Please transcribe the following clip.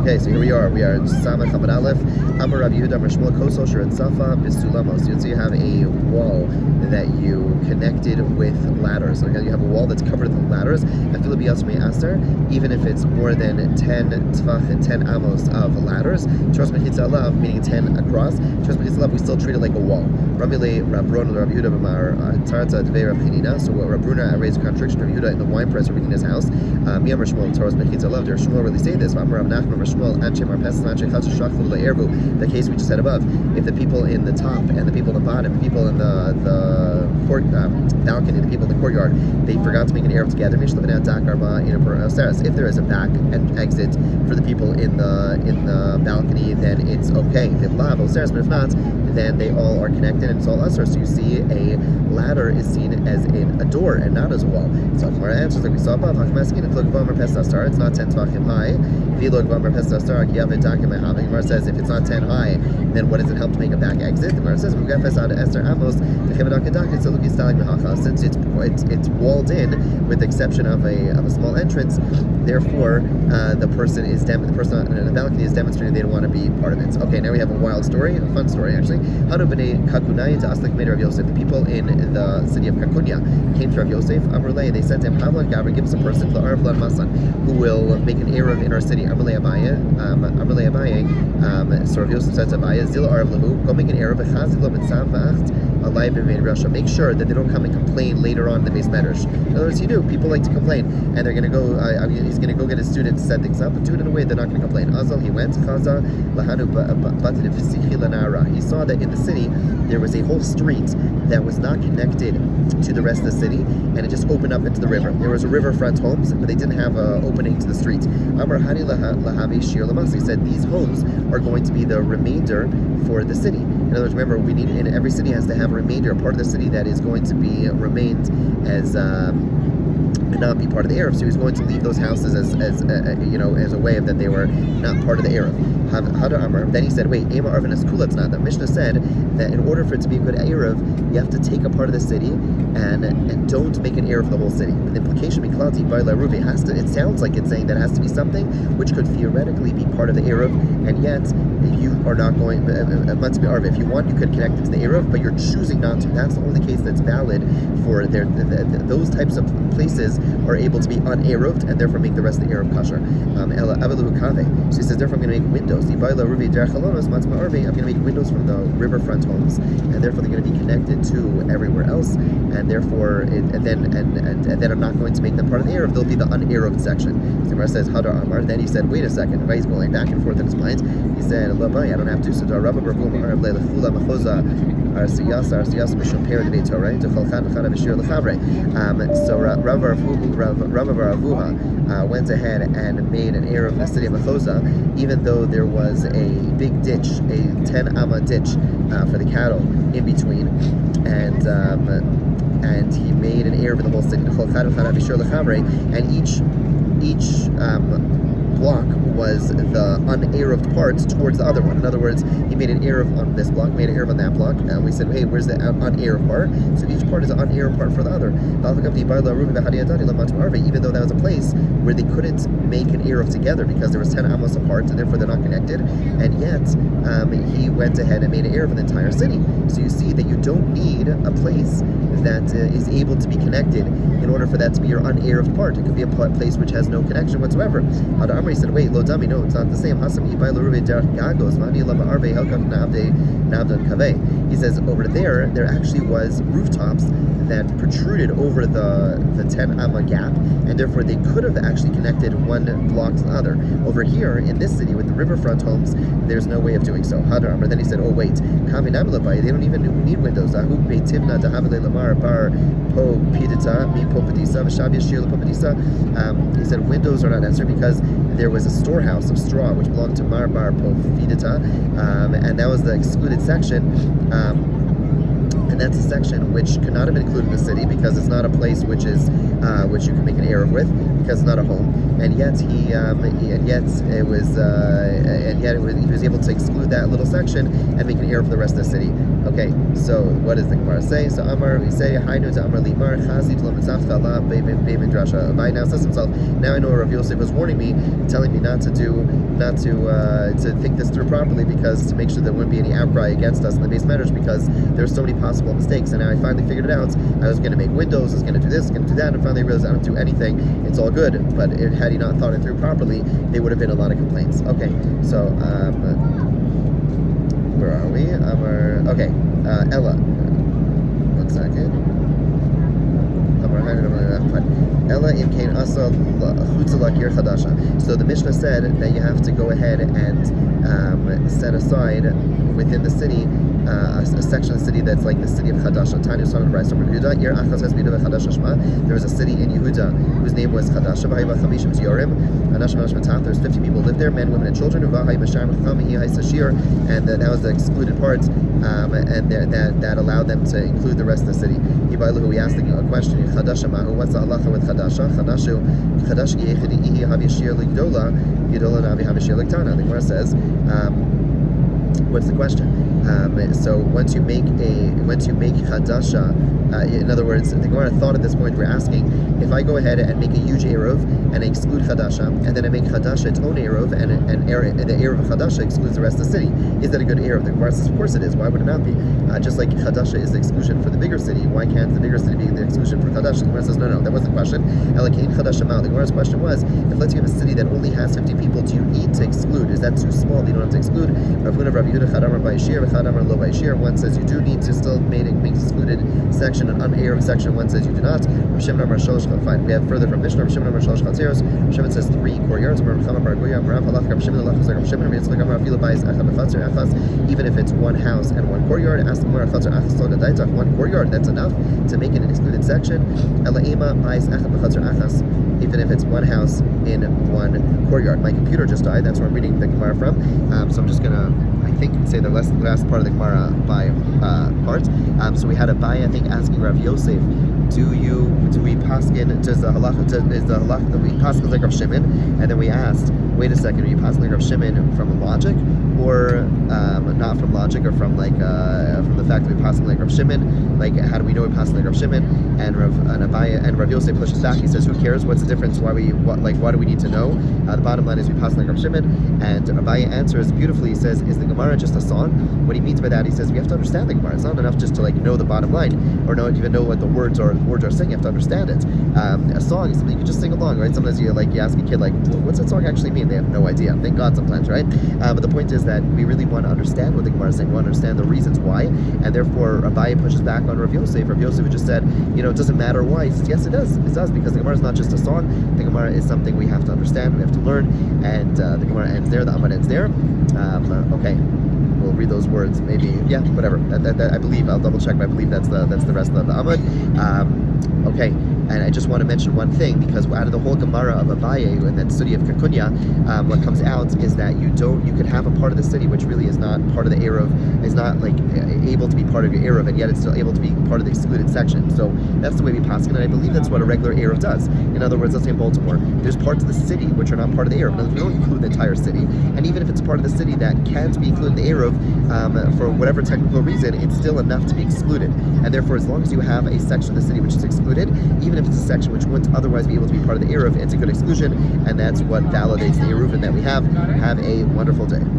Okay, so here we are. We are Samach Amud Aleph. Amar Rav Yehuda Amar Shmuel Kosol Sheret Safa Bisulamos. So you have a wall that you connected with ladders. So you have a wall that's covered with ladders. Even if it's more than 10 tvach and 10 amos of ladders, Tros Mechitza Alav, meaning 10 across, Tros Mechitza Alav, we still treat it like a wall. Rabbi Ron Rav Yehuda Amar Tarza Dvei Rav Chanina. So Rav Bruna raised a contradiction of Yehuda in the wine press of Rabbi Chanina's house. Miyamar Shmuel Tros Mechitza Alav. Did Shmuel really say this? Amar Rav Nachman Rav Shmuel Anshe Mar Pesach Anshe Chatzah Shachlu LeErvu. The case we just said above. If the people in the top and the people in the bottom, the people in the court balcony, the people in the courtyard, they forgot to make an eruv together. If there is a back and exit for the people in the balcony, then it's okay. But if not, then they all are connected and it's all usher. So you see a ladder is seen as in a door and not as a wall. So Gemara answers like we saw above. It's not 10 tvachim high. Gemara says if it's not 10 high, then what does it help to make a back exit? The Gemara says since it's walled in with the exception of a small entrance, therefore the person in the balcony is demonstrating they don't want to be part of it. Okay, now we have a wild story, a fun story actually. The people in the city of Kakunya came to Rav Yosef. They said to him, Havlan Gavri, give us a person who will make an eruv in our city. So Rav Yosef said to Abaye, Zil Arav Lahu, go make an eruv. Make sure that they don't come and complain later on in the base medrash. In other words, people like to complain, and they're going to go. He's going to go get his students to set things up, but do it in a way they're not going to complain. Azal, he went. He saw that in the city there was a whole street that was not connected to the rest of the city, and it just opened up into the river. There was a riverfront homes, but they didn't have an opening to the street. He said these homes are going to be the remainder for the city. In other words, remember, we need in every city has to have a remainder, a part of the city that is going to be remained as and not be part of the Eruv. So he's going to leave those houses as a way of that they were not part of the Eruv. Then he said, wait, Ema Arvin is Kulat's not. The Mishnah said that in order for it to be a good Eruv, you have to take a part of the city and don't make an Eruv for the whole city. And the implication it sounds like it's saying that it has to be something which could theoretically be part of the Eruv, and yet you are not going if you want, you could connect it to the Eruv, but you're choosing not to. That's the only case that's valid for those types of places are able to be un-Eruved and therefore make the rest of the Eruv kosher. So he says, therefore I'm going to make windows. I'm going to make windows from the riverfront homes, and therefore they're going to be connected to everywhere else, and therefore then I'm not going to make them part of the Eruv. They'll be the un-Eruved section. So Gemara says, Hadar Amar. Then he said, wait a second. He's going back and forth in his mind. He said, I don't have to. So Rabba went ahead and made an Eruv in the city of Machoza, even though there was a big ditch, a 10 amma ditch for the cattle in between, and he made an Eruv in the whole city. And each block was the un-Eruved part towards the other one. In other words, he made an Eruv on this block, made an Eruv on that block, and we said, hey, where's the un-Eruved part? So each part is an un-Eruved part for the other. Even though that was a place where they couldn't make an Eruv together because there was 10 amos apart, and therefore they're not connected, and yet he went ahead and made an Eruv in the entire city. So you see that you don't need a place that is able to be connected in order for that to be your un-Eruved part. It could be a place which has no connection whatsoever. He said, wait, lo dami, no, it's not the same. He says, over there actually was rooftops that protruded over the 10 amma gap, and therefore they could have actually connected one block to the other. Over here, in this city, with the riverfront homes, there's no way of doing so. But then he said, oh wait, they don't even need windows. He said windows are not necessary because there was a storehouse of straw which belonged to Marbar Pofidita, and that was the excluded section. And that's a section which could not have been included in the city because it's not a place which you can make an Eruv with. because it's not a home, and yet he was able to exclude that little section and make an Eruv for the rest of the city. Okay, so what does the Gemara say? So Amar, we say Hainu to Amar Limar Chazi to Lamitzavcha La Beibin Drasha. Abai now says himself, now I know Rav Yosef was warning me, telling me not to think this through properly, because to make sure there wouldn't be any outcry against us in the base matters, because there's so many possible mistakes. And now I finally figured it out. I was going to make windows, I was going to do this, going to do that, and finally I realized I don't do anything. It's all good. But had he not thought it through properly, there would have been a lot of complaints. Okay, so where are we? Ella. One second. Ella imkain asa chutzalakir chadasha. So the Mishnah said that you have to go ahead and set aside within the city a section of the city that's like the city of Chadasha. There was a city in Yehuda whose name was Chadasha. There's 50 people who lived there, men, women, and children. And that was the excluded part, and that allowed them to include the rest of the city. We asked a question: what's the halacha with Chadasha? The Gemara says, what's the question? So once you make Chadasha, in other words, the Gemara thought at this point, we're asking, if I go ahead and make a huge Eruv and I exclude Chadasha, and then I make Chadasha its own Eruv, and the Eruv of Chadasha excludes the rest of the city, is that a good Eruv? The Gemara says, of course it is. Why would it not be? Just like Chadasha is the exclusion for the bigger city, why can't the bigger city be the exclusion for Chadasha? The Gemara says, no, that wasn't the question. The Gemara's question was, if let's say you have a city that only has 50 people, do you need to exclude? Is that too small that you don't have to exclude? One says you do need to still make excluded section, an un-Eruv section. One says you do not. Fine. We have further from Mishnah. Shimon says 3 courtyards. Even if it's one house and one courtyard, ask the Gemara, one courtyard, that's enough to make it an excluded section. Even if it's one house in one courtyard. My computer just died. That's where I'm reading the Gemara from. So I'm just gonna, I think, say the last part of the Gemara by part. So we had a Baya, I think, asking Rav Yosef, do we paskin? Is the halacha that we paskin like Rav Shimon? And then we asked, wait a second, are you paskin like Rav Shimon from logic, or not from logic, or from from the fact that we paskin like Rav Shimon? Like, how do we know we paskin like Rav Shimon? And Rav Yosef pushes back. He says, who cares? What's the difference? Why do we need to know? The bottom line is we paskin like Rav Shimon. And Abaye answers beautifully. He says, is the Gemara just a song? What he means by that, he says, we have to understand the Gemara. It's not enough just to know the bottom line, or even know what the words are saying. You have to understand it. A song is something you can just sing along, right? Sometimes you ask a kid, what's that song actually mean? They have no idea. Thank God sometimes, right? But the point is that we really want to understand what the Gemara is saying. We want to understand the reasons why, and therefore Abaye pushes back on Rav Yosef. Rav Yosef just said, it doesn't matter why. He says, yes, it does. It does, because the Gemara is not just a song. The Gemara is something we have to understand, we have to learn, and the Gemara ends there, the Amud ends there. Okay. We'll read those words, maybe, whatever. That I believe, I'll double check, but I believe that's the rest of the Amud. Okay, and I just want to mention one thing, because out of the whole Gemara of Abaye and that study of Kakunya, what comes out is that you could have a part of the city which really is not part of the Eruv, is not able to be part of your Eruv, and yet it's still able to be part of the excluded section. So that's the way we paskin, and I believe that's what a regular Eruv does. In other words, let's say in Baltimore, there's parts of the city which are not part of the Eruv. In other words, we don't include the entire city, and even if it's part of the city that can't be included in the Eruv, for whatever technical reason, it's still enough to be excluded. And therefore, as long as you have a section of the city which is excluded, even if it's a section which wouldn't otherwise be able to be part of the Eruv, it's a good exclusion, and that's what validates the Eruvin that we have. Have a wonderful day.